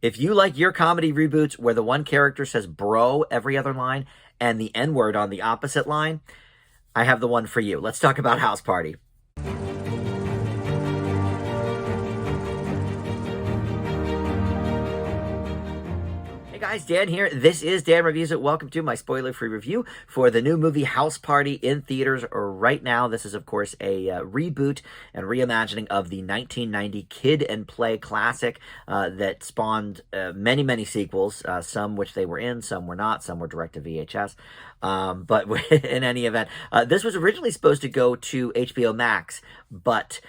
If you like your comedy reboots where the one character says bro every other line and the N word on the opposite line, I have the one for you. Let's talk about House Party. Hey guys, Dan here. This is Dan Reviews It. Welcome to my spoiler-free review for the new movie House Party in theaters right now. This is, of course, a reboot and reimagining of the 1990 Kid and Play classic that spawned many, many sequels, some which they were in, some were not, some were direct to VHS. But in any event, this was originally supposed to go to HBO Max, but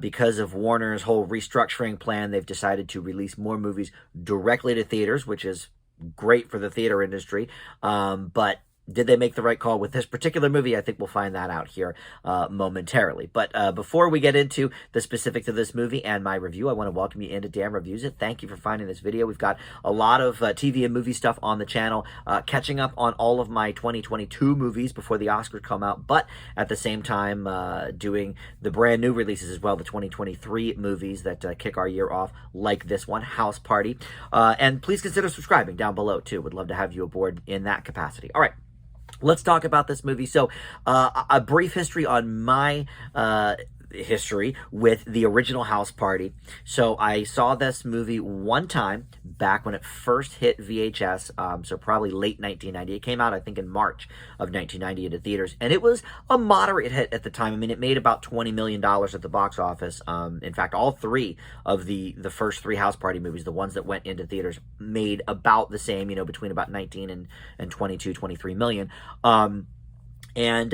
because of Warner's whole restructuring plan, they've decided to release more movies directly to theaters, which is great for the theater industry. But did they make the right call with this particular movie? I think we'll find that out here momentarily. But before we get into the specifics of this movie and my review, I want to welcome you into Dan Reviews It. Thank you for finding this video. We've got a lot of TV and movie stuff on the channel, catching up on all of my 2022 movies before the Oscars come out, but at the same time doing the brand new releases as well, the 2023 movies that kick our year off, like this one, House Party. And please consider subscribing down below, too. Would love to have you aboard in that capacity. All right. Let's talk about this movie. So, a brief history on my history with the original House Party. So, I saw this movie one time back when it first hit VHS, so probably late 1990. It came out, I think, in March of 1990 into theaters, and it was a moderate hit at the time. I mean, it made about $20 million at the box office. In fact, all three of the first three House Party movies, the ones that went into theaters, made about the same, between about 19 and 22, 23 million. And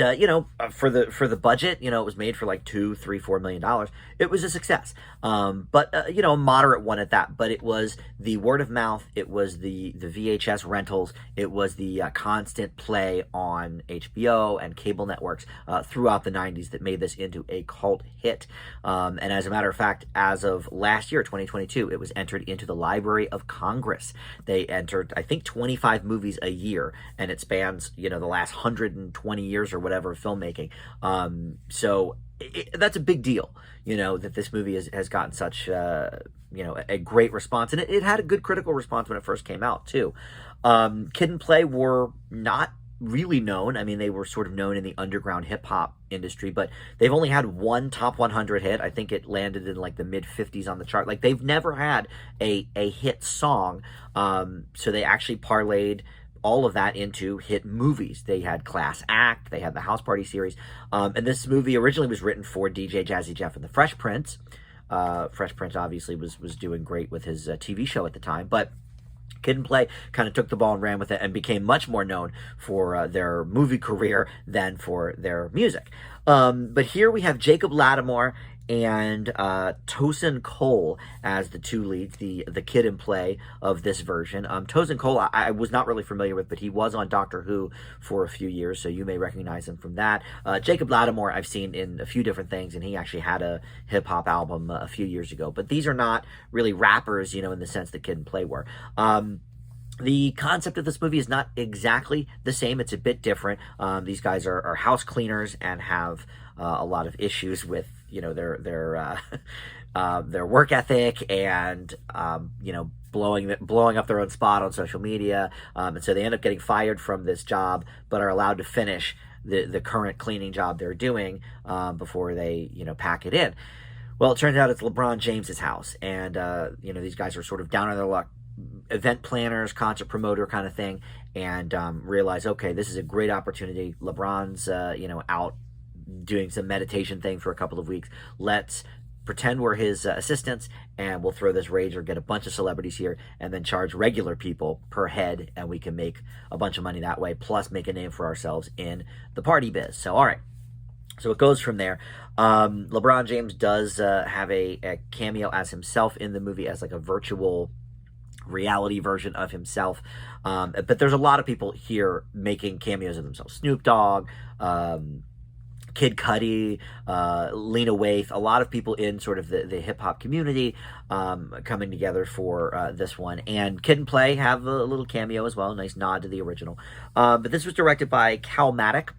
for the budget, it was made for like $2, $3, $4 million. It was a success, but a moderate one at that. But it was the word of mouth, it was the VHS rentals, it was the constant play on HBO and cable networks throughout the 90s that made this into a cult hit. And as a matter of fact, as of last year, 2022, it was entered into the Library of Congress. They entered, I think, 25 movies a year, and it spans the last 120 years or whatever of filmmaking. So that's a big deal, that this movie has gotten such, a great response. And it had a good critical response when it first came out, too. Kid and Play were not really known. I mean, they were sort of known in the underground hip-hop industry, but they've only had one top 100 hit. I think it landed in like the mid-50s on the chart. Like, they've never had a hit song. So they actually parlayed all of that into hit movies. They had Class Act, they had the House Party series, and this movie originally was written for DJ Jazzy Jeff and the Fresh Prince. Fresh Prince obviously was doing great with his TV show at the time, but Kid and Play kind of took the ball and ran with it and became much more known for their movie career than for their music. But here we have Jacob Latimore and Tosin Cole as the two leads, the Kid and Play of this version. Tosin Cole I was not really familiar with, but he was on Doctor Who for a few years, so you may recognize him from that. Jacob Latimore I've seen in a few different things, and he actually had a hip-hop album a few years ago. But these are not really rappers, in the sense that Kid and Play were. The concept of this movie is not exactly the same. It's a bit different. These guys are house cleaners and have a lot of issues with their work ethic and blowing up their own spot on social media, and so they end up getting fired from this job, but are allowed to finish the current cleaning job they're doing before they pack it in. Well, it turns out it's LeBron James's house, and these guys are sort of down on their luck, event planners, concert promoter kind of thing, and realize, okay, this is a great opportunity. LeBron's out doing some meditation thing for a couple of weeks. Let's pretend we're his assistants, and we'll throw this rage or get a bunch of celebrities here and then charge regular people per head, and we can make a bunch of money that way, plus make a name for ourselves in the party biz. So, all right. So it goes from there. LeBron James does have a cameo as himself in the movie, as like a virtual reality version of himself. But there's a lot of people here making cameos of themselves. Snoop Dogg, Kid Cudi, Lena Waithe, a lot of people in sort of the hip-hop community coming together for this one. And Kid and Play have a little cameo as well, a nice nod to the original. But this was directed by Cal Maddock.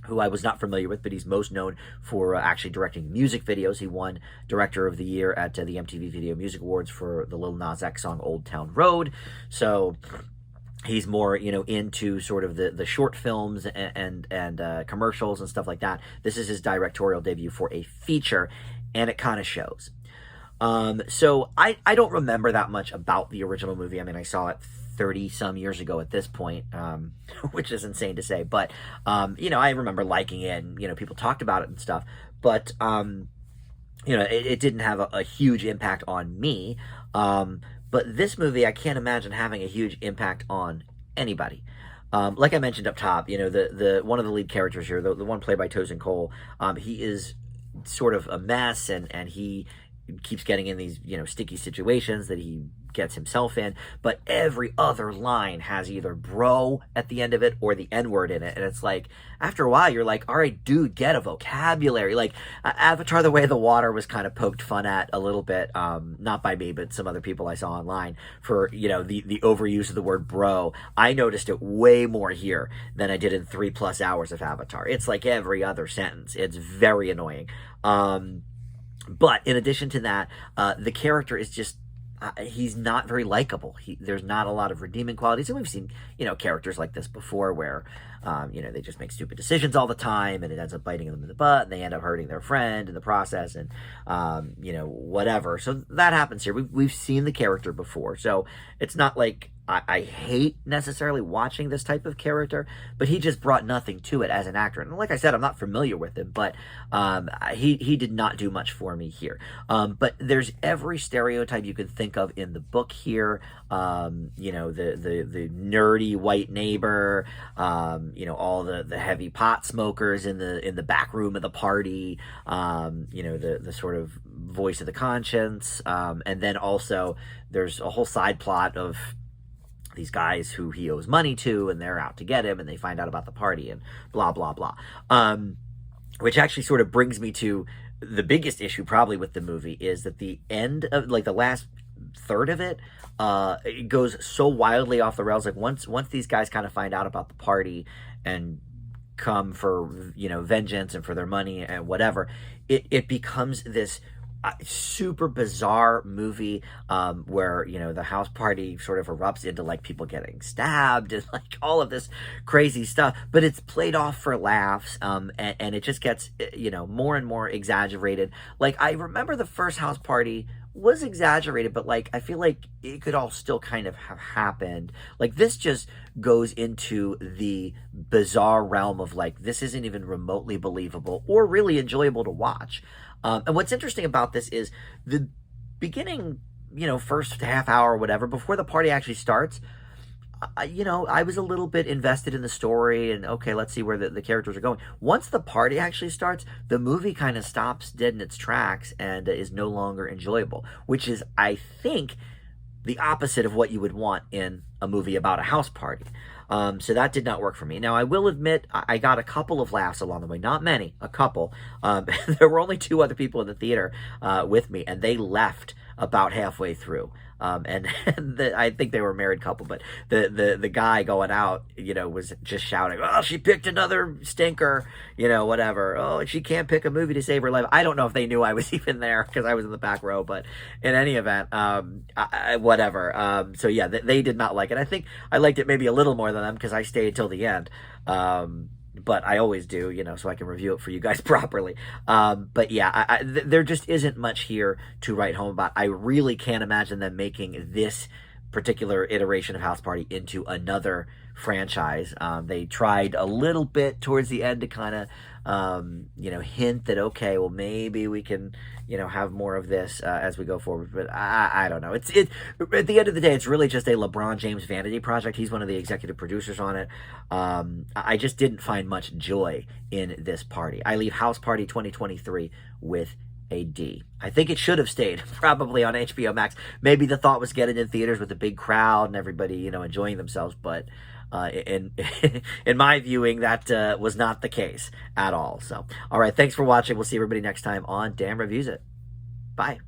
who I was not familiar with, but he's most known for actually directing music videos. He won Director of the Year at the MTV Video Music Awards for the Lil Nas X song Old Town Road. So he's more, into sort of the short films and commercials and stuff like that. This is his directorial debut for a feature, and it kind of shows. So I don't remember that much about the original movie. I mean, I saw it 30 some years ago at this point, which is insane to say, but, I remember liking it, and, people talked about it and stuff, but, it didn't have a huge impact on me. But this movie, I can't imagine having a huge impact on anybody. Like I mentioned up top, the one of the lead characters here, the one played by Tosin Cole, he is sort of a mess, and he keeps getting in these, sticky situations that he gets himself in, but every other line has either bro at the end of it or the N-word in it, and it's like, after a while, you're like, all right, dude, get a vocabulary. Like, Avatar: The Way of the Water was kind of poked fun at a little bit, not by me, but some other people I saw online, for, the overuse of the word bro. I noticed it way more here than I did in 3+ hours of Avatar. It's like every other sentence. It's very annoying. But in addition to that, the character is just, he's not very likable. There's not a lot of redeeming qualities. And we've seen, characters like this before where, they just make stupid decisions all the time, and it ends up biting them in the butt, and they end up hurting their friend in the process, and, whatever. So that happens here. We've seen the character before. So it's not like I hate necessarily watching this type of character, but he just brought nothing to it as an actor. And like I said, I'm not familiar with him, but he did not do much for me here. But there's every stereotype you could think of in the book here. The nerdy white neighbor, all the heavy pot smokers in the back room of the party, the sort of voice of the conscience, and then also there's a whole side plot of these guys who he owes money to, and they're out to get him, and they find out about the party, and blah, blah, blah. Which actually sort of brings me to the biggest issue probably with the movie, is that the end of, like, the last third of it, it goes so wildly off the rails. Like, once these guys kind of find out about the party and come for, vengeance and for their money and whatever, it becomes this super bizarre movie, where, the house party sort of erupts into, like, people getting stabbed and, like, all of this crazy stuff, but it's played off for laughs, and it just gets, more and more exaggerated. Like, I remember the first house party was exaggerated, but, like, I feel like it could all still kind of have happened. Like, this just goes into the bizarre realm of, like, this isn't even remotely believable or really enjoyable to watch. And what's interesting about this is the beginning, first half hour or whatever, before the party actually starts, I was a little bit invested in the story, and okay, let's see where the characters are going. Once the party actually starts, the movie kind of stops dead in its tracks and is no longer enjoyable, which is, I think, the opposite of what you would want in a movie about a house party. So that did not work for me. Now, I will admit, I got a couple of laughs along the way. Not many, a couple. There were only 2 other people in the theater with me, and they left about halfway through. I think they were a married couple, but the guy going out, was just shouting, "Oh, she picked another stinker," whatever. "Oh, she can't pick a movie to save her life." I don't know if they knew I was even there because I was in the back row, but in any event, whatever. So yeah, they did not like it. I think I liked it maybe a little more than them because I stayed till the end. But I always do, so I can review it for you guys properly. But yeah, there just isn't much here to write home about. I really can't imagine them making this particular iteration of House Party into another franchise. They tried a little bit towards the end to kind of, hint that, okay, well, maybe we can, have more of this as we go forward. But I don't know. At the end of the day, it's really just a LeBron James vanity project. He's one of the executive producers on it. I just didn't find much joy in this party. I leave House Party 2023 with a D. I think it should have stayed probably on HBO Max. Maybe the thought was getting in theaters with a big crowd and everybody, enjoying themselves, but in my viewing, that was not the case at all. So, all right, thanks for watching. We'll see everybody next time on Dan Reviews It. Bye.